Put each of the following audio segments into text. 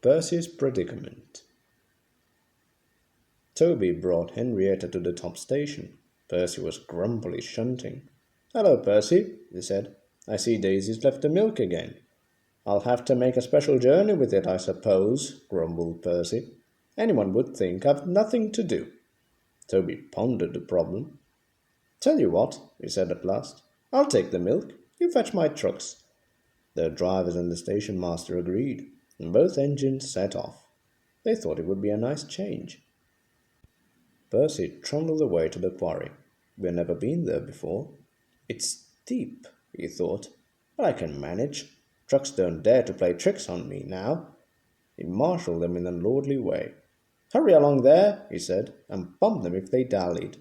Percy's Predicament. Toby brought Henrietta to the top station. Percy was grumpily shunting. "Hello, Percy," he said. "I see Daisy's left the milk again." "I'll have to make a special journey with it, I suppose," grumbled Percy. "Anyone would think I've nothing to do." Toby pondered the problem. "Tell you what," he said at last. "I'll take the milk. You fetch my trucks." The drivers and the station master agreed, and both engines set off. They thought it would be a nice change. Percy trundled away to the quarry. "We have never been there before. It's steep," he thought, "but I can manage. Trucks don't dare to play tricks on me now." He marshalled them in a lordly way. "Hurry along there," he said, "and bump them if they dallied."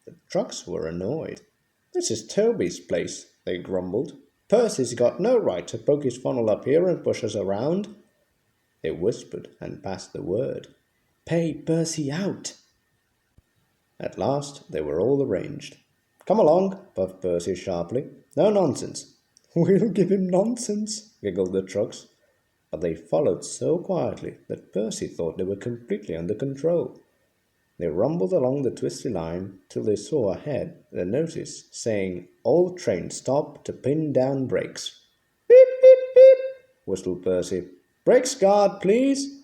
The trucks were annoyed. "This is Toby's place," they grumbled. "Percy's got no right to poke his funnel up here and push us around." They whispered and passed the word. "Pay Percy out." At last they were all arranged. "Come along," puffed Percy sharply. "No nonsense." "We'll give him nonsense," giggled the trucks. But they followed so quietly that Percy thought they were completely under control. They rumbled along the twisty line till they saw ahead the notice saying, "All trains stop to pin down brakes." "Beep, beep, beep," whistled Percy. "Brakes guard, please."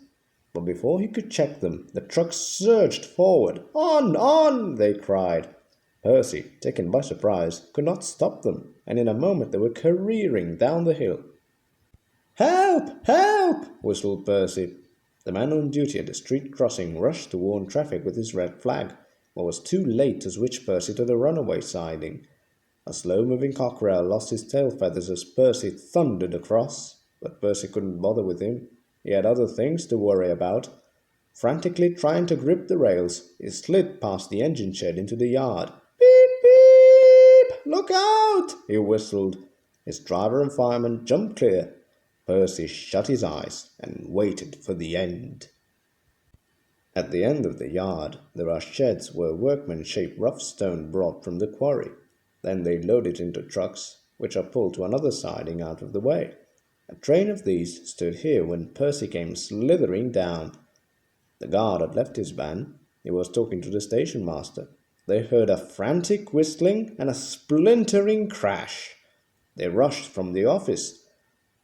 But before he could check them, the trucks surged forward. "On, on!" they cried. Percy, taken by surprise, could not stop them, and in a moment they were careering down the hill. "Help! Help!" whistled Percy. The man on duty at the street crossing rushed to warn traffic with his red flag, but was too late to switch Percy to the runaway siding. A slow-moving cockerel lost his tail feathers as Percy thundered across, but Percy couldn't bother with him. He had other things to worry about. Frantically trying to grip the rails, he slid past the engine shed into the yard. "Beep, beep! Look out!" he whistled. His driver and fireman jumped clear. Percy shut his eyes and waited for the end. At the end of the yard, there are sheds where workmen shape rough stone brought from the quarry. Then they load it into trucks, which are pulled to another siding out of the way. A train of these stood here when Percy came slithering down. The guard had left his van. He was talking to the station master. They heard a frantic whistling and a splintering crash. They rushed from the office.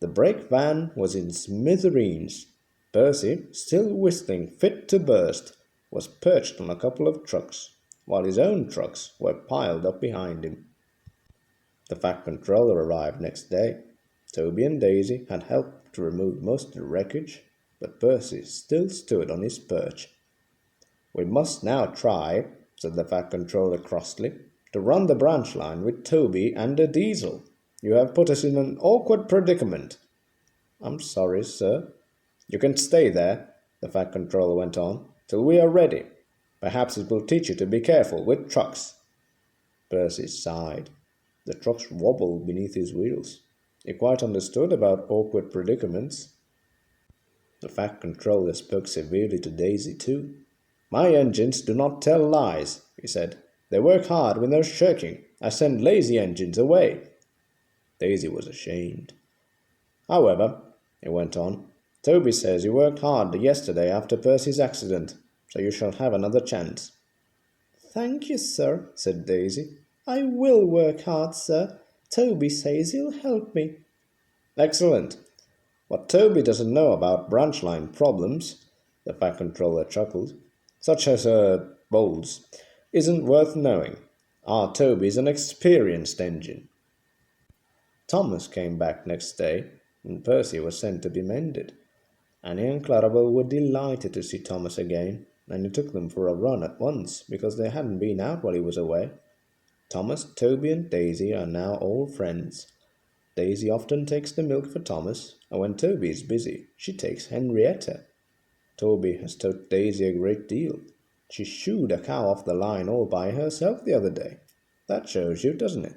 The brake van was in smithereens. Percy, still whistling fit to burst, was perched on a couple of trucks, while his own trucks were piled up behind him. The Fat Controller arrived next day. Toby and Daisy had helped to remove most of the wreckage, but Percy still stood on his perch. "We must now try," said the Fat Controller crossly, "to run the branch line with Toby and a diesel. You have put us in an awkward predicament." "I'm sorry, sir." "You can stay there," the Fat Controller went on, "till we are ready. Perhaps it will teach you to be careful with trucks." Percy sighed. The trucks wobbled beneath his wheels. He quite understood about awkward predicaments. The Fat Controller spoke severely to Daisy too. "My engines do not tell lies," he said. "They work hard when they're shirking. I send lazy engines away." Daisy was ashamed. "However," he went on, "Toby says you worked hard yesterday after Percy's accident, so you shall have another chance." "Thank you, sir," said Daisy. "I will work hard, sir. Toby says he'll help me." "Excellent. What Toby doesn't know about branch line problems," the Fat Controller chuckled, "such as bolts, isn't worth knowing. Our Toby's an experienced engine." Thomas came back next day, and Percy was sent to be mended. Annie and Clarabel were delighted to see Thomas again, and he took them for a run at once because they hadn't been out while he was away. Thomas, Toby, and Daisy are now all friends. Daisy often takes the milk for Thomas, and when Toby is busy, she takes Henrietta. Toby has taught Daisy a great deal. She shooed a cow off the line all by herself the other day. That shows you, doesn't it?